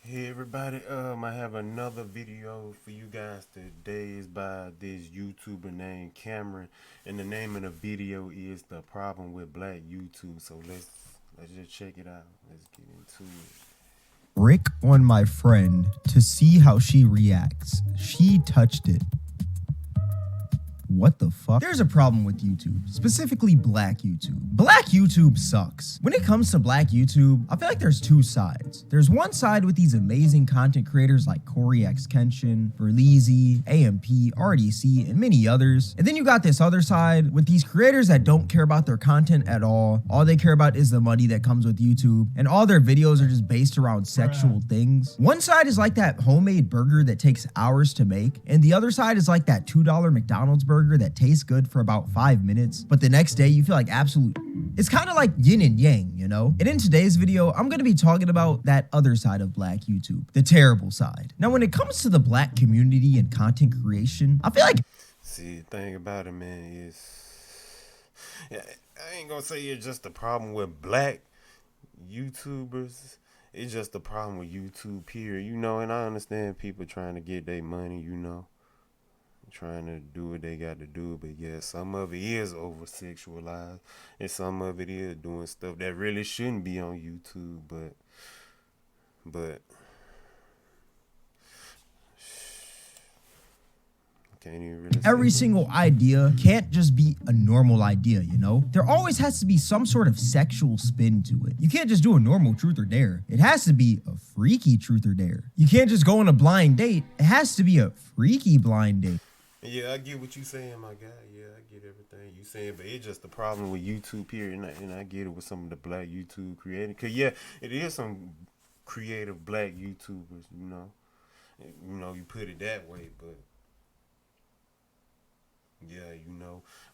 Hey everybody, I have another video for you guys. Today is by this YouTuber named Cameron, and the name of the video is The Problem with Black YouTube. So let's just check it out. Let's get into it. Brick on my friend to see how she reacts. She touched it. What the fuck? There's a problem with YouTube, specifically Black YouTube. Black YouTube sucks. When it comes to Black YouTube, I feel like there's two sides. There's one side with these amazing content creators like Corey X Kenshin, Berleezy, AMP, RDC, and many others. And then you got this other side with these creators that don't care about their content at all. All they care about is the money that comes with YouTube, and all their videos are just based around sexual things. One side is like that homemade burger that takes hours to make, and the other side is like that $2 McDonald's burger that tastes good for about 5 minutes, but the next day you feel like absolute. It's kind of like yin and yang, you know? And in today's video, I'm going to be talking about that other side of Black YouTube, the terrible side. Now, when it comes to the Black community and content creation, I feel like... See, the thing about it, man, is... Yeah, I ain't gonna say it's just a problem with Black YouTubers. It's just a problem with YouTube, period. You know, and I understand people trying to get their money, you know, trying to do what they got to do, but yeah, some of it is over sexualized, and some of it is doing stuff that really shouldn't be on YouTube. But can't even really every single idea can't just be a normal idea, you know? There always has to be some sort of sexual spin to it. You can't just do a normal truth or dare. It has to be a freaky truth or dare. You can't just go on a blind date. It has to be a freaky blind date. Yeah, I get what you saying, my guy. Yeah, I get everything you saying, but it's just the problem with YouTube here, and I get it with some of the Black YouTube creators. Cause yeah, it is some creative Black YouTubers, you know. You put it that way, but yeah,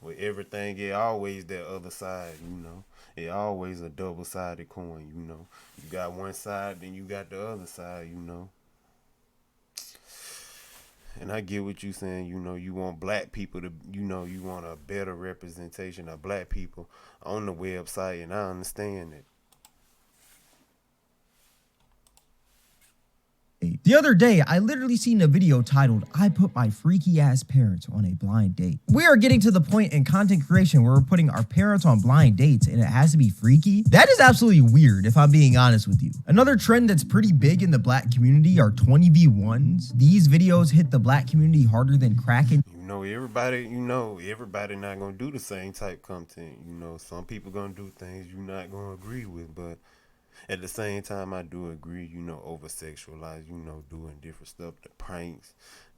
with everything, it always that other side, you know. It always a double-sided coin, you know. You got one side, then you got the other side, you know. And I get what you saying, you know, you want Black people to, you want a better representation of Black people on the website, and I understand it. The other day, I literally seen a video titled, "I put my freaky ass parents on a blind date." We are getting to the point in content creation where we're putting our parents on blind dates and it has to be freaky. That is absolutely weird, if I'm being honest with you. Another trend that's pretty big in the Black community are 20v1s. These videos hit the Black community harder than cracking. Everybody not gonna do the same type content. You know, some people gonna do things you're not gonna agree with, but at the same time, I do agree, over sexualize, doing different stuff, the pranks,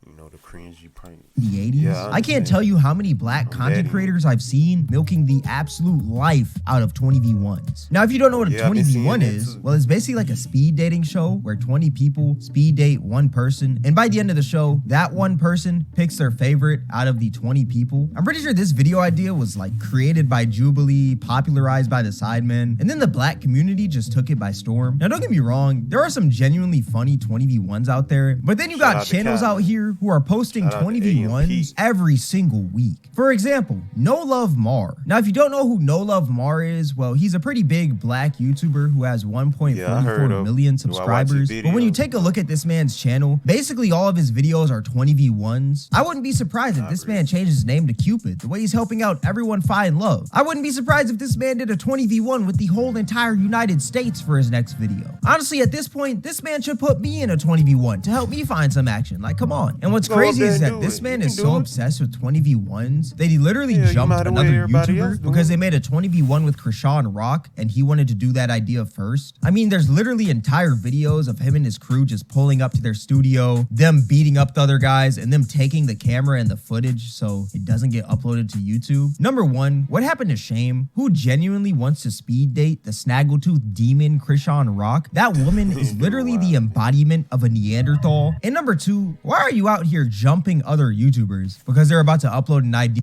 the cringy pranks. The 80s. Yeah, I can't tell you how many Black content creators I've seen milking the absolute life out of 20v1s. Now, if you don't know what a 20v1 is, well, it's basically like a speed dating show where 20 people speed date one person, and by the end of the show, that one person picks their favorite out of the 20 people. I'm pretty sure this video idea was like created by Jubilee, popularized by the Sidemen, and then the Black community just took it by storm. Now, don't get me wrong, there are some genuinely funny 20v1s out there, but then you got channels out here who are posting 20v1s every single week. For example, No Love Mar. Now, if you don't know who No Love Mar is, well, he's a pretty big Black YouTuber who has 1.44 million subscribers. But when you take a look at this man's channel, basically all of his videos are 20v1s. I wouldn't be surprised if this man changed his name to Cupid, the way he's helping out everyone find love. I wouldn't be surprised if this man did a 20v1 with the whole entire United States for his next video. Honestly, at this point, this man should put me in a 20v1 to help me find some action. Like, come on. And what's crazy is that this man is so obsessed with 20v1s that he literally jumped another YouTuber because they made a 20v1 with Krishan Rock and he wanted to do that idea first. I mean, there's literally entire videos of him and his crew just pulling up to their studio, them beating up the other guys, and them taking the camera and the footage so it doesn't get uploaded to YouTube. Number one, what happened to Shame, who genuinely wants to speed date the snaggletooth demon Krishan Rock? That woman is literally the embodiment of a Neanderthal. And number two, why are you out here jumping other YouTubers because they're about to upload an idea?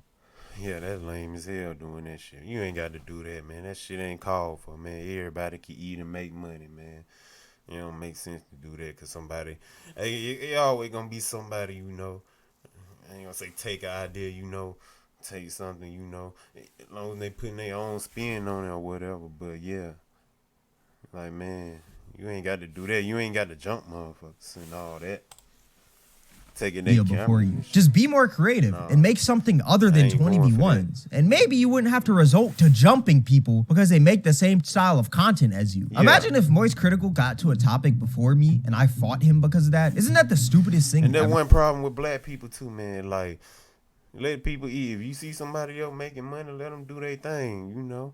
Yeah, that's lame as hell doing that shit. You ain't got to do that, man. That shit ain't called for, man. Everybody can eat and make money, man. It don't make sense to do that because somebody, it always gonna be somebody, I ain't gonna say take an idea, take something, as long as they putting their own spin on it or whatever. But yeah, like, man, You ain't got to do that. You ain't got to jump motherfuckers and all that. Taking Video before you. Just be more creative and make something other than 20v1s. And maybe you wouldn't have to resort to jumping people because they make the same style of content as you. Yeah. Imagine if Moist Critical got to a topic before me and I fought him because of that. Isn't that the stupidest thing And that ever? one problem with black people too, man. Like, let people eat. If you see somebody else making money, let them do their thing, you know.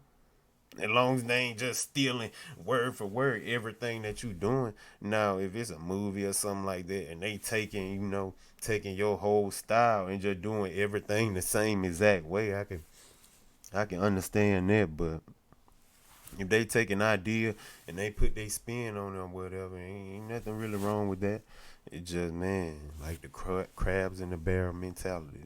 As long as they ain't just stealing word for word everything that you doing. Now, if it's a movie or something like that and they taking, you know, taking your whole style and just doing everything the same exact way, I can understand that. But if they take an idea and they put their spin on it or whatever, ain't nothing really wrong with that. It just, man, like the crabs in the barrel mentality.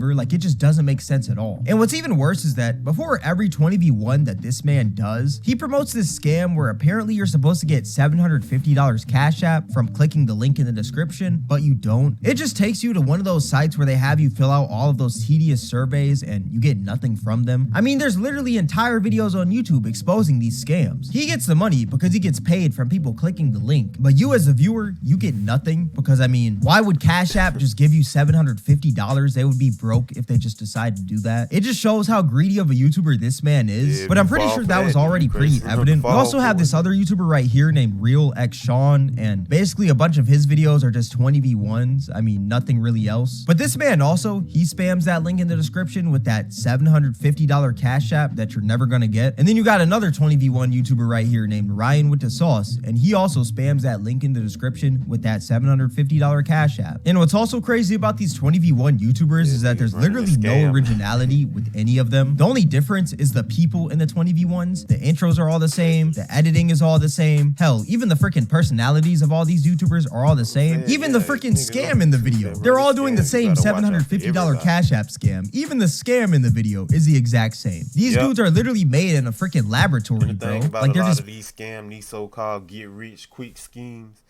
Like, it just doesn't make sense at all. And what's even worse is that before every 20v1 that this man does, he promotes this scam where apparently you're supposed to get $750 Cash App from clicking the link in the description, but you don't. It just takes you to one of those sites where they have you fill out all of those tedious surveys and you get nothing from them. I mean, there's literally entire videos on YouTube exposing these scams. He gets the money because he gets paid from people clicking the link, but you as a viewer, you get nothing because, I mean, why would Cash App just give you $750? They would be broke if they just decide to do that. It just shows how greedy of a YouTuber this man is. Yeah, but I'm pretty sure that was already pretty evident. We also have this other YouTuber right here named Real X Sean, and basically a bunch of his videos are just 20v1s. I mean, nothing really else. But this man also, he spams that link in the description with that $750 Cash App that you're never gonna get. And then you got another 20v1 YouTuber right here named Ryan with the Sauce, and he also spams that link in the description with that $750 Cash App. And what's also crazy about these 20v1 YouTubers is that there's literally no originality with any of them. The only difference is the people in the 20v1s. The intros are all the same. The editing is all the same. Hell, even the freaking personalities of all these YouTubers are all the same. Even the freaking scam in the video. They're all doing the same $750 Cash App scam. Even the scam in the video is the exact same. These dudes are literally made in a freaking laboratory, bro. Like, they're just these scams, these so-called get rich quick schemes.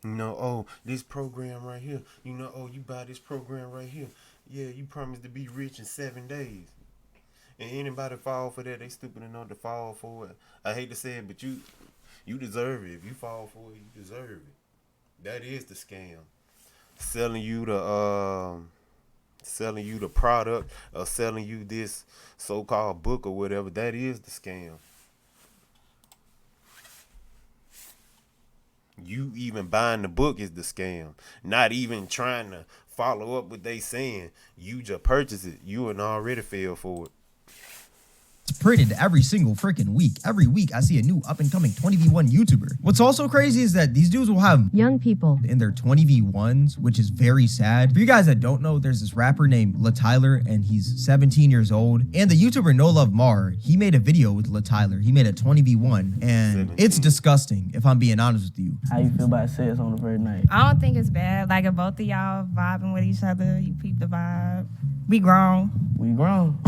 You know, oh, this program right here. You know, oh, you buy this program right here. Yeah, you promised to be rich in 7 days. And anybody fall for that, they stupid enough to fall for it. I hate to say it, but you deserve it. If you fall for it, you deserve it. That is the scam. Selling you the product or selling you this so-called book or whatever, that is the scam. You even buying the book is the scam. Not even trying to follow up what they saying. You just purchase it. You and already fell for it. Printed every single freaking week. Every week I see a new up-and-coming 20v1 YouTuber. What's also crazy is that these dudes will have young people in their 20v1s, which is very sad. For you guys that don't know, there's this rapper named LaTyler, and he's 17 years old. And the YouTuber No Love Mar, he made a video with LaTyler. He made a 20v1, and it's disgusting, if I'm being honest with you. How you feel about sex on the first night? I don't think it's bad. Like, if both of y'all vibing with each other, you peep the vibe. We grown. We grown.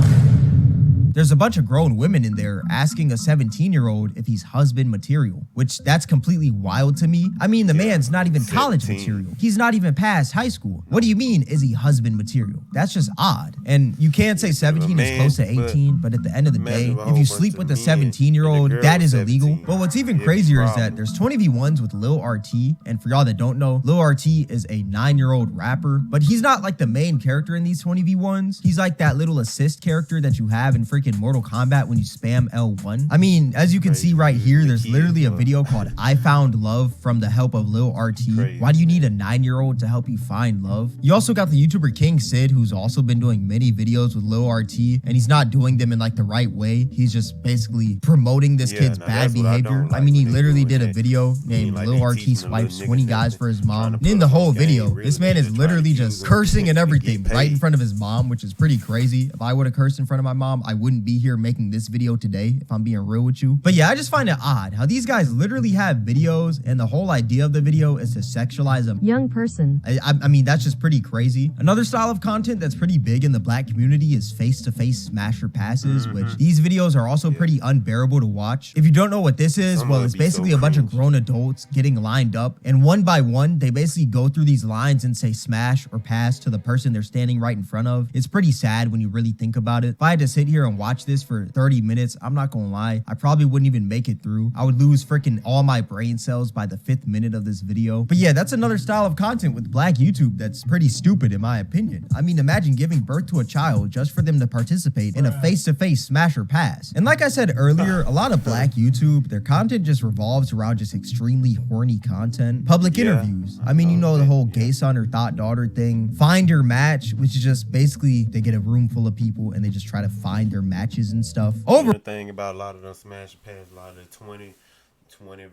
There's a bunch of grown women in there asking a 17-year-old if he's husband material, which that's completely wild to me. I mean, the man's not even 17. College material. He's not even past high school. What do you mean, is he husband material? That's just odd. And you can't say 17 is close to 18, but at the end of the day, if you sleep with a 17-year-old, that is illegal. But what's even crazier is that there's 20v1s with Lil RT, and for y'all that don't know, Lil RT is a 9-year-old rapper, but he's not like the main character in these 20v1s. He's like that little assist character that you have in freaking Mortal Kombat when you spam L1. I mean, as you can see right here, there's literally a video called I Found Love from the help of Lil RT. Why do you need a 9-year-old to help you find love? You also got the YouTuber King Sid, who's also been doing many videos with Lil RT, and he's not doing them in like the right way. He's just basically promoting this kid's bad behavior. I mean, he literally did a video named Lil RT swipes 20 guys for his mom. And in the whole video, this man is literally just cursing and everything right in front of his mom, which is pretty crazy. If I would have cursed in front of my mom, I wouldn't be here making this video today, if I'm being real with you. But yeah, I just find it odd how these guys literally have videos and the whole idea of the video is to sexualize a young person. I mean, that's just pretty crazy. Another style of content that's pretty big in the black community is face-to-face smasher passes, which these videos are also pretty unbearable to watch. If you don't know what this is, well, it's basically a bunch of grown adults getting lined up, and one by one, they basically go through these lines and say smash or pass to the person they're standing right in front of. It's pretty sad when you really think about it. If I had to sit here and watch this for 30 minutes. I'm not gonna lie, I probably wouldn't even make it through. I would lose freaking all my brain cells by the 5th minute of this video. But yeah, that's another style of content with Black YouTube that's pretty stupid in my opinion. I mean, imagine giving birth to a child just for them to participate in a face-to-face smash or pass. And like I said earlier, a lot of Black YouTube, their content just revolves around just extremely horny content. Public interviews. I mean, you know, the whole gay son or thought daughter thing. Find your match, which is just basically they get a room full of people and they just try to find their matches and stuff. The thing about a lot of them smash and pass, a lot of the 20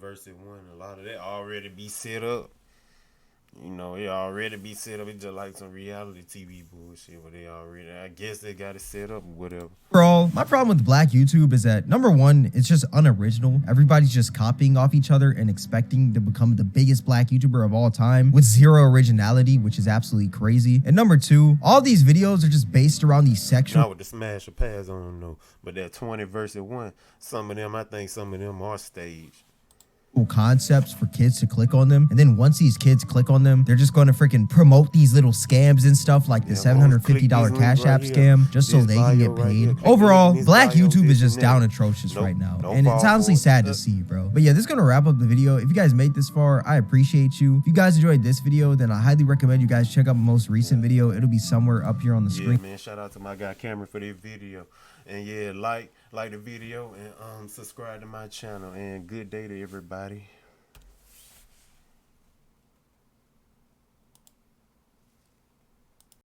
versus 1, a lot of that already be set up. You know, it already be set up. It's just like some reality TV bullshit where they already, I guess they got it set up or whatever. Overall, my problem with Black YouTube is that number one, it's just unoriginal. Everybody's just copying off each other and expecting to become the biggest Black YouTuber of all time with zero originality, which is absolutely crazy. And number two, all these videos are just based around these sexual. Not with the smash or pass, I don't know. But that 20 versus 1, some of them, I think some of them are staged. Concepts for kids to click on them, and then once these kids click on them, they're just going to freaking promote these little scams and stuff like the $750 Cash App scam just so they can get paid. Overall, Black YouTube is just down atrocious right now, and it's honestly sad to see, bro. But yeah, this is gonna wrap up the video. If you guys made this far, I appreciate you. If you guys enjoyed this video, then I highly recommend you guys check out my most recent video. It'll be somewhere up here on the screen. Yeah, man, shout out to my guy Cameron for this video. And yeah, like the video and subscribe to my channel, and good day to everybody.